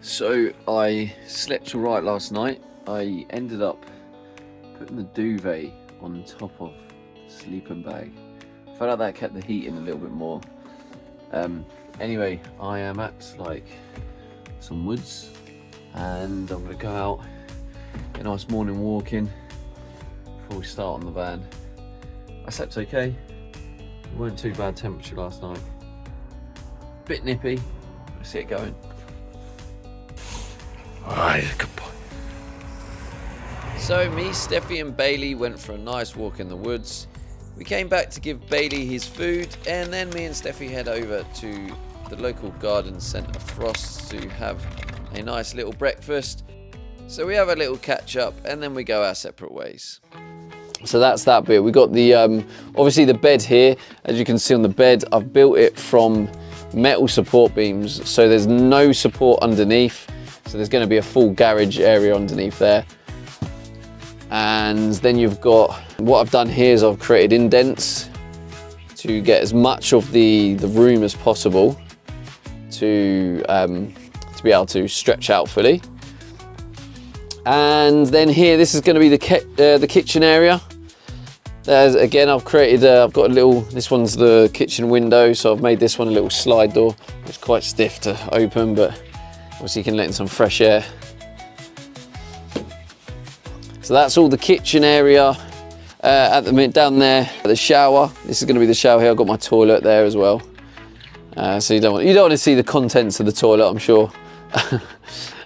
So I slept all right last night. I ended up putting the duvet on top of the sleeping bag. I felt like that kept the heat in a little bit more. Anyway, I am at like some woods and I'm gonna go out, get a nice morning walking before we start on the van. I slept okay. It weren't too bad temperature last night. Bit nippy, let's see it going. Alright, good boy. So me, Steffi and Bailey went for a nice walk in the woods. We came back to give Bailey his food, and then me and Steffi head over to the local garden centre Frost to have a nice little breakfast. So we have a little catch up and then we go our separate ways. So that's that bit. We got the obviously the bed here. As you can see on the bed, I've built it from metal support beams, so there's no support underneath. So there's going to be a full garage area underneath there. And then you've got, what I've done here is I've created indents to get as much of the room as possible to be able to stretch out fully. And then here, this is going to be the kitchen area. There's, again, I've created, I've got a little, this one's the kitchen window, so I've made this one a little slide door. It's quite stiff to open, but obviously you can let in some fresh air. So that's all the kitchen area. At the minute down there, the shower. This is going to be the shower here. I've got my toilet there as well. So you don't want to see the contents of the toilet, I'm sure.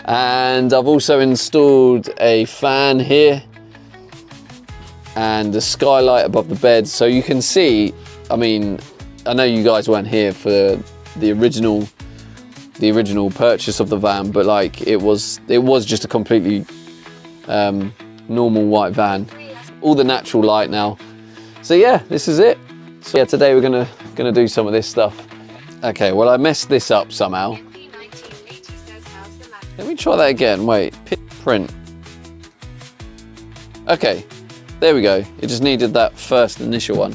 And I've also installed a fan here and a skylight above the bed, so you can see. I mean, I know you guys weren't here for the original purchase of the van, but like it was just a completely normal white van. All the natural light now. So yeah, this is it. So yeah, today we're gonna do some of this stuff. Okay, well I messed this up somehow. Let me try that again. Wait, print. Okay, there we go. It just needed that first initial one.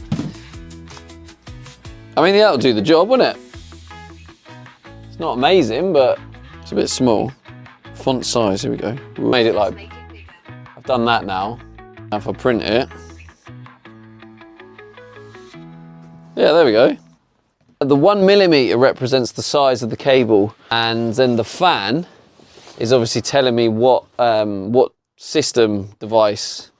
I mean, that'll do the job, won't it? It's not amazing, but it's a bit small. Font size, here we go. We made it like, I've done that now. Now if I print it. Yeah, there we go. The 1mm represents the size of the cable, and then the fan is obviously telling me what system device.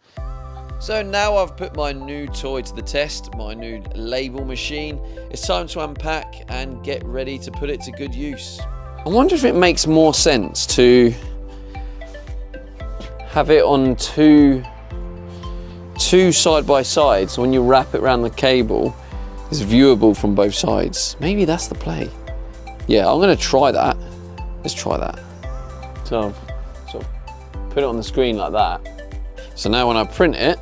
So now I've put my new toy to the test, my new label machine. It's time to unpack and get ready to put it to good use. I wonder if it makes more sense to have it on two side by side, so when you wrap it around the cable, it's viewable from both sides. Maybe that's the play. Yeah, I'm gonna try that. Let's try that. So put it on the screen like that. So now when I print it,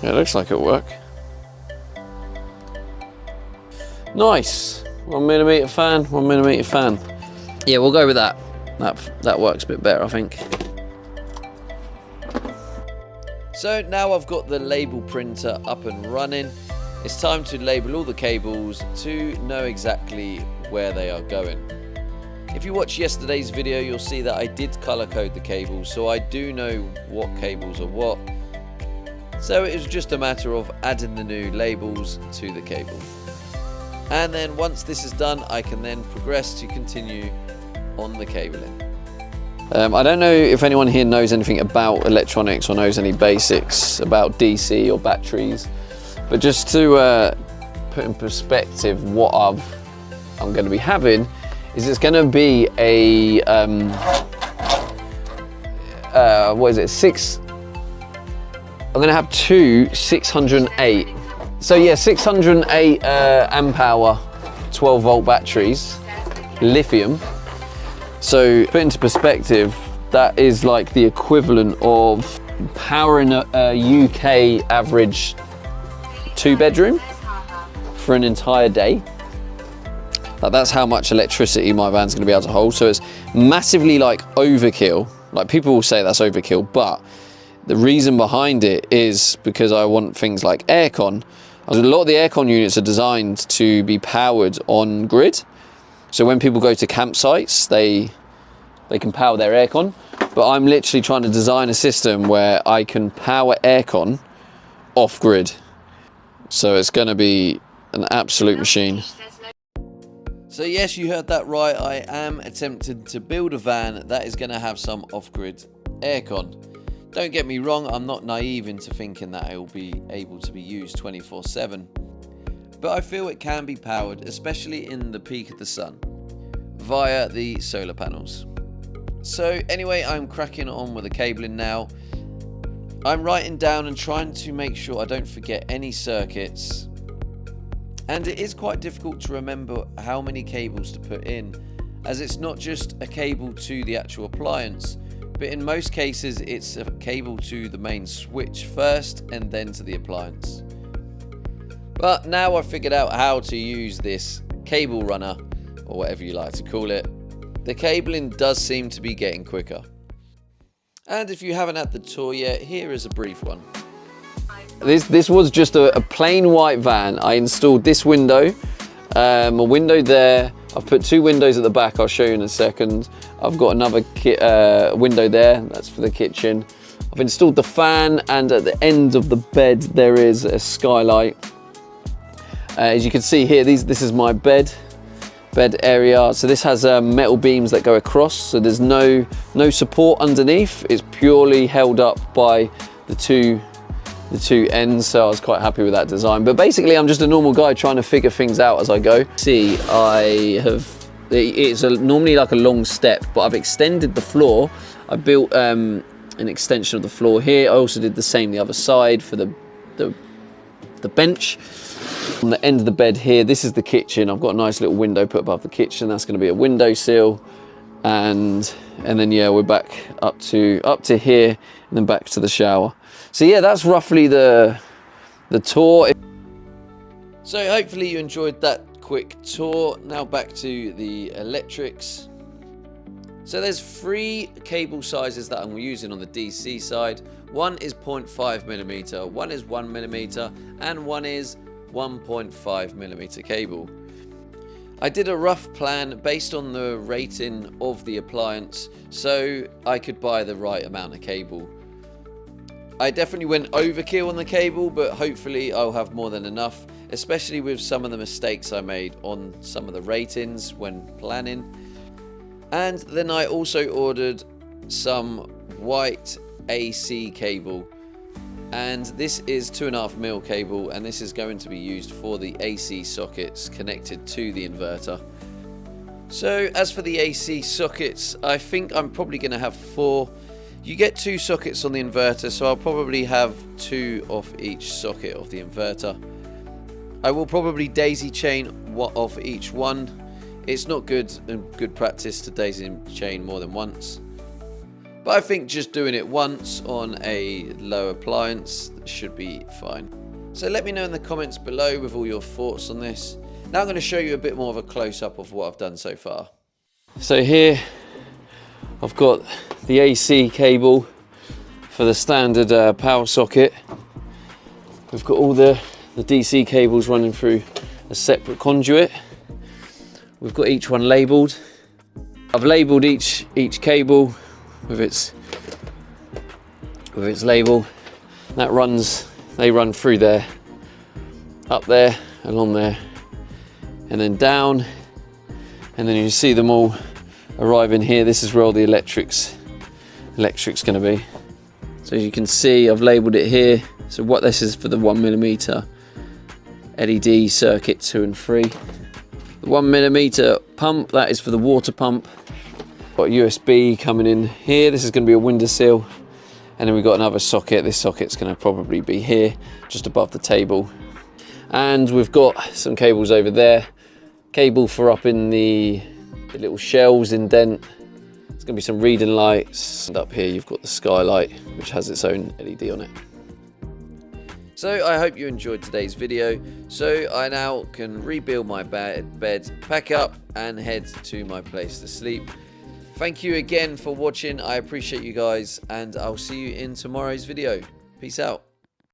it looks like it'll work. Nice. 1mm fan, 1mm fan. Yeah, we'll go with that. That works a bit better, I think. So now I've got the label printer up and running. It's time to label all the cables to know exactly where they are going. If you watch yesterday's video, you'll see that I did color code the cables, so I do know what cables are what. So it was just a matter of adding the new labels to the cable. And then once this is done, I can then progress to continue on the cabling. I don't know if anyone here knows anything about electronics or knows any basics about DC or batteries, but just to put in perspective what I'm going to be having is it's going to be a what is it, I'm going to have two 608. So yeah, 608 amp hour 12 volt batteries, lithium. So put into perspective, that is like the equivalent of powering a UK average 2-bedroom for an entire day. Like, that's how much electricity my van's going to be able to hold. So it's massively like overkill. Like, people will say that's overkill, but the reason behind it is because I want things like aircon. A lot of the aircon units are designed to be powered on grid. So when people go to campsites, they can power their aircon. But I'm literally trying to design a system where I can power aircon off-grid. So it's going to be an absolute machine. So yes, you heard that right. I am attempting to build a van that is going to have some off-grid aircon. Don't get me wrong, I'm not naive into thinking that it will be able to be used 24/7. But I feel it can be powered, especially in the peak of the sun, via the solar panels. So anyway, I'm cracking on with the cabling now. I'm writing down and trying to make sure I don't forget any circuits. And it is quite difficult to remember how many cables to put in, as it's not just a cable to the actual appliance, but in most cases it's a cable to the main switch first and then to the appliance. But now I've figured out how to use this cable runner, or whatever you like to call it. The cabling does seem to be getting quicker. And if you haven't had the tour yet, here is a brief one. This was just a plain white van. I installed this window, a window there. I've put 2 windows at the back, I'll show you in a second. I've got another window there, that's for the kitchen. I've installed the fan, and at the end of the bed there is a skylight. As you can see here, this is my bed area. So this has metal beams that go across, so there's no support underneath. It's purely held up by the two ends, so I was quite happy with that design. But basically I'm just a normal guy trying to figure things out as I go. See, it's normally like a long step, but I've extended the floor. I built an extension of the floor here. I also did the same the other side for the bench. On the end of the bed here, this is the kitchen. I've got a nice little window put above the kitchen. That's going to be a windowsill, and then yeah, we're back up to here, and then back to the shower. So yeah, that's roughly the tour. So hopefully you enjoyed that quick tour. Now back to the electrics. So there's 3 cable sizes that I'm using on the DC side. One is 0.5mm, one is 1mm, and one is 1.5mm cable. I did a rough plan based on the rating of the appliance, so I could buy the right amount of cable. I definitely went overkill on the cable, but hopefully I'll have more than enough, especially with some of the mistakes I made on some of the ratings when planning. And then I also ordered some white AC cable, and this is 2.5mm cable, and this is going to be used for the AC sockets connected to the inverter. So as for the AC sockets, I think I'm probably going to have 4. You get 2 sockets on the inverter, so I'll probably have 2 off each socket of the inverter. I will probably daisy chain off each one. It's not good practice to daisy chain more than once, but I think just doing it once on a low appliance should be fine. So let me know in the comments below with all your thoughts on this. Now I'm going to show you a bit more of a close-up of what I've done so far. So here I've got the AC cable for the standard power socket. We've got all the DC cables running through a separate conduit. We've got each one labelled. I've labelled each cable with its label. They run through there, up there, along there, and then down, and then you see them all arriving here. This is where all the electric's going to be. So as you can see, I've labelled it here. So what this is for the 1mm LED circuit 2 and 3. The 1mm pump, that is for the water pump. Got USB coming in here. This is going to be a windowsill, and then we've got another socket. This socket's going to probably be here, just above the table. And we've got some cables over there. Cable for up in the little shelves indent. There's going to be some reading lights. And up here you've got the skylight, which has its own LED on it. So I hope you enjoyed today's video. So I now can rebuild my bed, pack up, and head to my place to sleep. Thank you again for watching. I appreciate you guys, and I'll see you in tomorrow's video. Peace out.